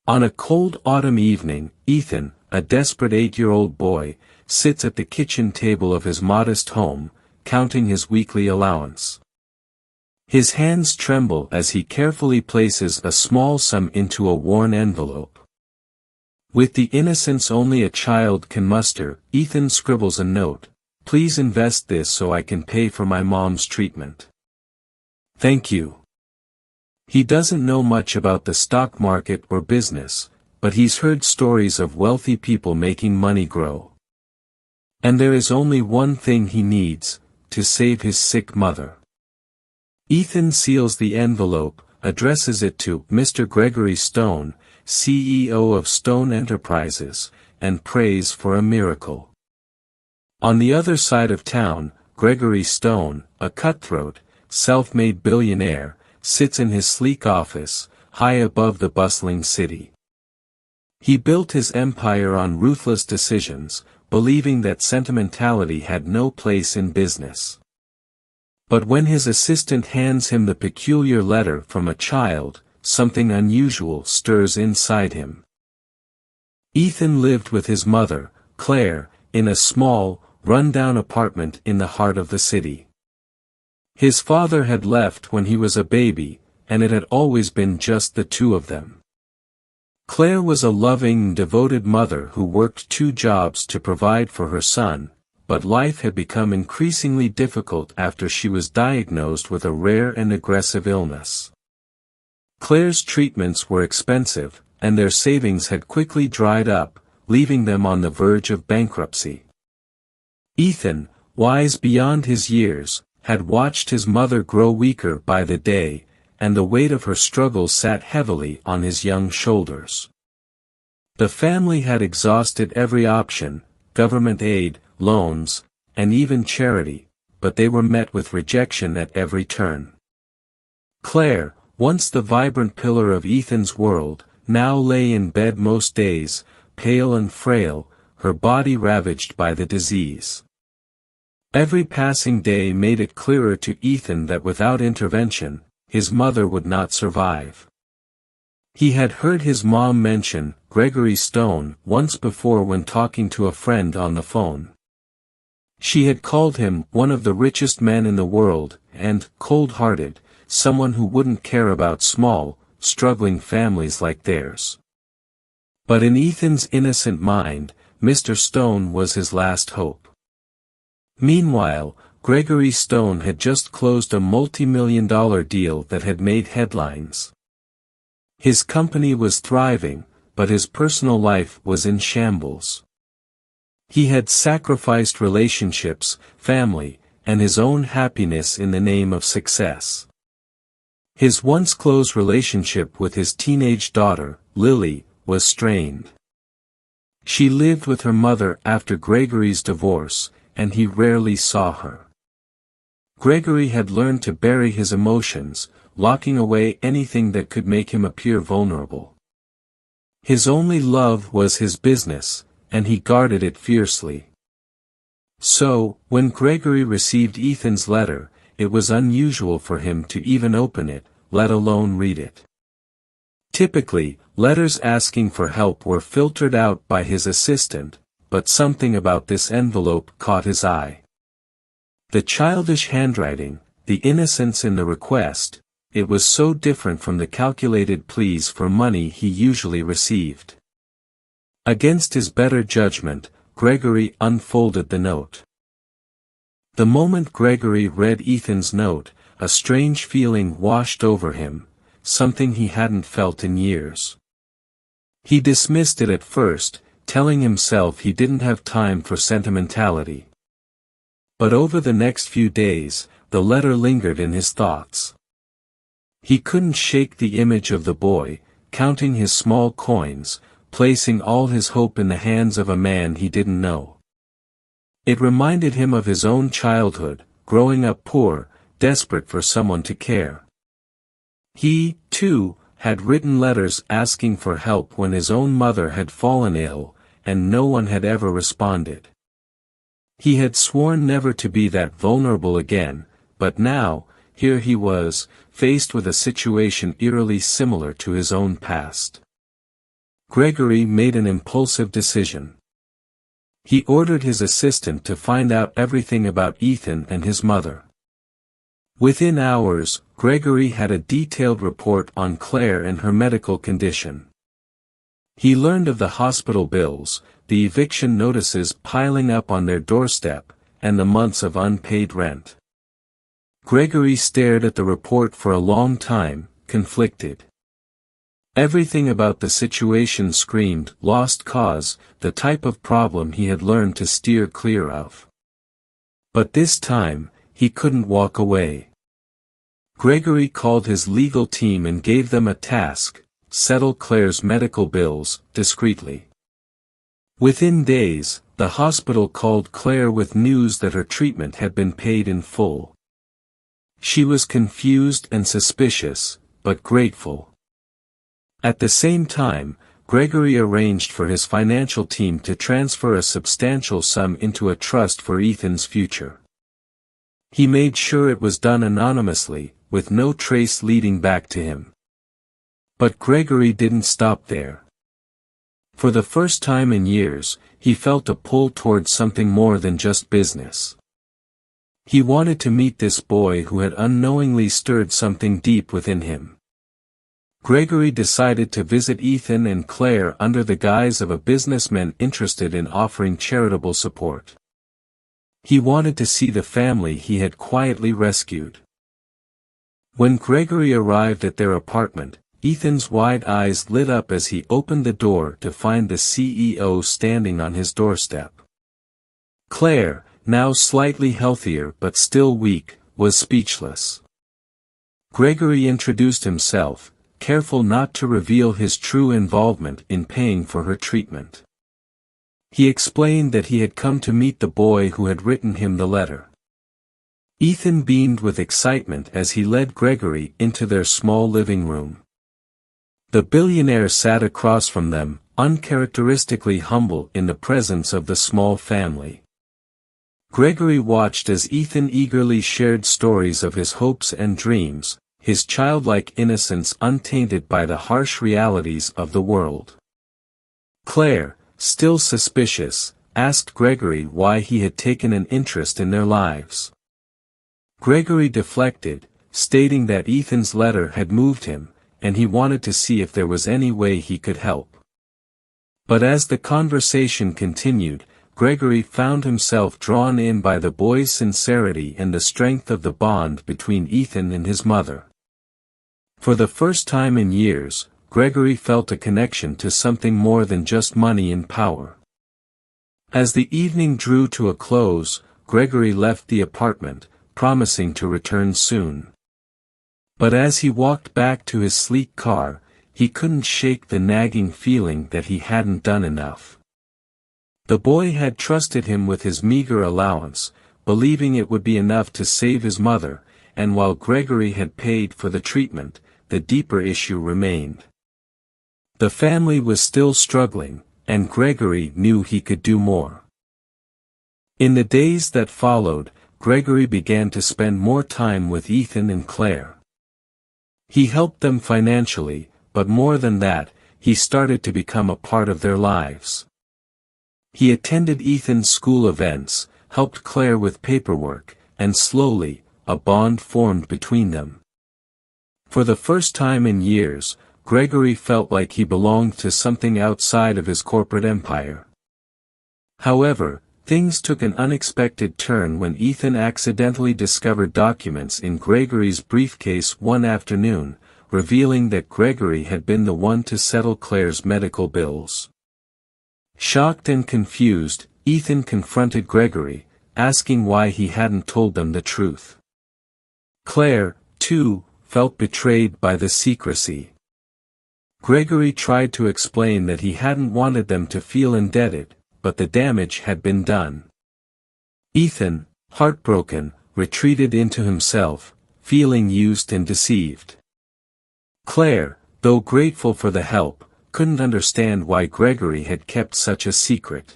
On a cold autumn evening, Ethan, a desperate 8-year-old boy, sits at the kitchen table of his modest home, counting his weekly allowance. His hands tremble as he carefully places a small sum into a worn envelope. With the innocence only a child can muster, Ethan scribbles a note, "Please invest this so I can pay for my mom's treatment. Thank you." He doesn't know much about the stock market or business, but he's heard stories of wealthy people making money grow. And there is only one thing he needs, to save his sick mother. Ethan seals the envelope, addresses it to Mr. Gregory Stone, CEO of Stone Enterprises, and prays for a miracle. On the other side of town, Gregory Stone, a cutthroat, self-made billionaire, sits in his sleek office, high above the bustling city. He built his empire on ruthless decisions, believing that sentimentality had no place in business. But when his assistant hands him the peculiar letter from a child, something unusual stirs inside him. Ethan lived with his mother, Claire, in a small, run-down apartment in the heart of the city. His father had left when he was a baby, and it had always been just the two of them. Claire was a loving, devoted mother who worked 2 jobs to provide for her son, but life had become increasingly difficult after she was diagnosed with a rare and aggressive illness. Claire's treatments were expensive, and their savings had quickly dried up, leaving them on the verge of bankruptcy. Ethan, wise beyond his years, had watched his mother grow weaker by the day, and the weight of her struggles sat heavily on his young shoulders. The family had exhausted every option, government aid, loans, and even charity, but they were met with rejection at every turn. Claire, once the vibrant pillar of Ethan's world, now lay in bed most days, pale and frail, her body ravaged by the disease. Every passing day made it clearer to Ethan that without intervention, his mother would not survive. He had heard his mom mention Gregory Stone once before when talking to a friend on the phone. She had called him one of the richest men in the world, and cold-hearted, someone who wouldn't care about small, struggling families like theirs. But in Ethan's innocent mind, Mr. Stone was his last hope. Meanwhile, Gregory Stone had just closed a multi-million-dollar deal that had made headlines. His company was thriving, but his personal life was in shambles. He had sacrificed relationships, family, and his own happiness in the name of success. His once close relationship with his teenage daughter, Lily, was strained. She lived with her mother after Gregory's divorce, and he rarely saw her. Gregory had learned to bury his emotions, locking away anything that could make him appear vulnerable. His only love was his business, and he guarded it fiercely. So, when Gregory received Ethan's letter, it was unusual for him to even open it, let alone read it. Typically, letters asking for help were filtered out by his assistant, but something about this envelope caught his eye. The childish handwriting, the innocence in the request, it was so different from the calculated pleas for money he usually received. Against his better judgment, Gregory unfolded the note. The moment Gregory read Ethan's note, a strange feeling washed over him, something he hadn't felt in years. He dismissed it at first, telling himself he didn't have time for sentimentality. But over the next few days, the letter lingered in his thoughts. He couldn't shake the image of the boy, counting his small coins, placing all his hope in the hands of a man he didn't know. It reminded him of his own childhood, growing up poor, desperate for someone to care. He, too, had written letters asking for help when his own mother had fallen ill, and no one had ever responded. He had sworn never to be that vulnerable again, but now, here he was, faced with a situation eerily similar to his own past. Gregory made an impulsive decision. He ordered his assistant to find out everything about Ethan and his mother. Within hours, Gregory had a detailed report on Claire and her medical condition. He learned of the hospital bills, the eviction notices piling up on their doorstep, and the months of unpaid rent. Gregory stared at the report for a long time, conflicted. Everything about the situation screamed lost cause, the type of problem he had learned to steer clear of. But this time, he couldn't walk away. Gregory called his legal team and gave them a task: settle Claire's medical bills, discreetly. Within days, the hospital called Claire with news that her treatment had been paid in full. She was confused and suspicious, but grateful. At the same time, Gregory arranged for his financial team to transfer a substantial sum into a trust for Ethan's future. He made sure it was done anonymously, with no trace leading back to him. But Gregory didn't stop there. For the first time in years, he felt a pull towards something more than just business. He wanted to meet this boy who had unknowingly stirred something deep within him. Gregory decided to visit Ethan and Claire under the guise of a businessman interested in offering charitable support. He wanted to see the family he had quietly rescued. When Gregory arrived at their apartment, Ethan's wide eyes lit up as he opened the door to find the CEO standing on his doorstep. Claire, now slightly healthier but still weak, was speechless. Gregory introduced himself, careful not to reveal his true involvement in paying for her treatment. He explained that he had come to meet the boy who had written him the letter. Ethan beamed with excitement as he led Gregory into their small living room. The billionaire sat across from them, uncharacteristically humble in the presence of the small family. Gregory watched as Ethan eagerly shared stories of his hopes and dreams, his childlike innocence untainted by the harsh realities of the world. Claire, still suspicious, asked Gregory why he had taken an interest in their lives. Gregory deflected, stating that Ethan's letter had moved him, and he wanted to see if there was any way he could help. But as the conversation continued, Gregory found himself drawn in by the boy's sincerity and the strength of the bond between Ethan and his mother. For the first time in years, Gregory felt a connection to something more than just money and power. As the evening drew to a close, Gregory left the apartment, promising to return soon. But as he walked back to his sleek car, he couldn't shake the nagging feeling that he hadn't done enough. The boy had trusted him with his meager allowance, believing it would be enough to save his mother, and while Gregory had paid for the treatment, the deeper issue remained. The family was still struggling, and Gregory knew he could do more. In the days that followed, Gregory began to spend more time with Ethan and Claire. He helped them financially, but more than that, he started to become a part of their lives. He attended Ethan's school events, helped Claire with paperwork, and slowly, a bond formed between them. For the first time in years, Gregory felt like he belonged to something outside of his corporate empire. However, things took an unexpected turn when Ethan accidentally discovered documents in Gregory's briefcase one afternoon, revealing that Gregory had been the one to settle Claire's medical bills. Shocked and confused, Ethan confronted Gregory, asking why he hadn't told them the truth. Claire, too, felt betrayed by the secrecy. Gregory tried to explain that he hadn't wanted them to feel indebted, but the damage had been done. Ethan, heartbroken, retreated into himself, feeling used and deceived. Claire, though grateful for the help, couldn't understand why Gregory had kept such a secret.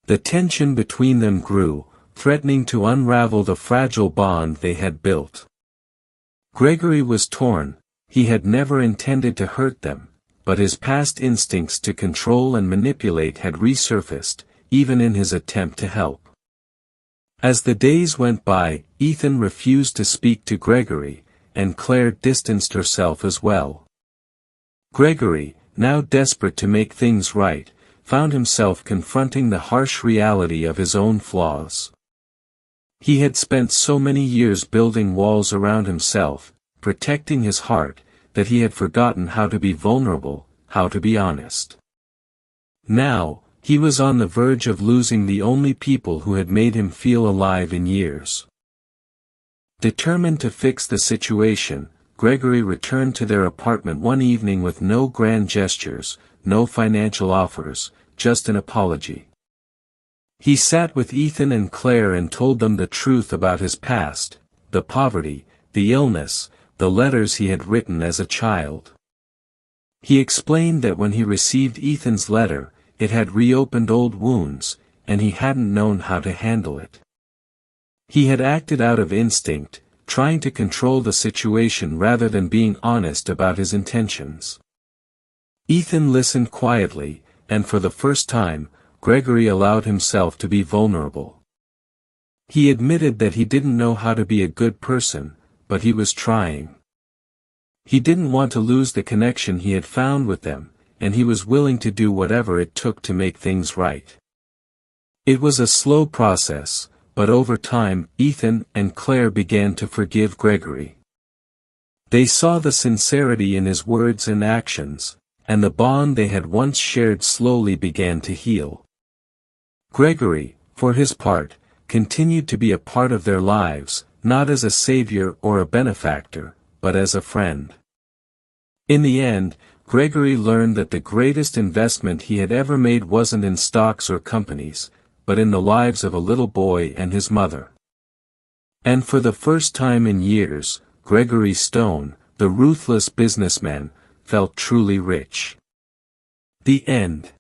The tension between them grew, threatening to unravel the fragile bond they had built. Gregory was torn. He had never intended to hurt them, but his past instincts to control and manipulate had resurfaced, even in his attempt to help. As the days went by, Ethan refused to speak to Gregory, and Claire distanced herself as well. Gregory, now desperate to make things right, found himself confronting the harsh reality of his own flaws. He had spent so many years building walls around himself, protecting his heart, that he had forgotten how to be vulnerable, how to be honest. Now, he was on the verge of losing the only people who had made him feel alive in years. Determined to fix the situation, Gregory returned to their apartment one evening with no grand gestures, no financial offers, just an apology. He sat with Ethan and Claire and told them the truth about his past, the poverty, the illness, the letters he had written as a child. He explained that when he received Ethan's letter, it had reopened old wounds, and he hadn't known how to handle it. He had acted out of instinct, trying to control the situation rather than being honest about his intentions. Ethan listened quietly, and for the first time, Gregory allowed himself to be vulnerable. He admitted that he didn't know how to be a good person, but he was trying. He didn't want to lose the connection he had found with them, and he was willing to do whatever it took to make things right. It was a slow process, but over time, Ethan and Claire began to forgive Gregory. They saw the sincerity in his words and actions, and the bond they had once shared slowly began to heal. Gregory, for his part, continued to be a part of their lives, not as a savior or a benefactor, but as a friend. In the end, Gregory learned that the greatest investment he had ever made wasn't in stocks or companies, but in the lives of a little boy and his mother. And for the first time in years, Gregory Stone, the ruthless businessman, felt truly rich. The end.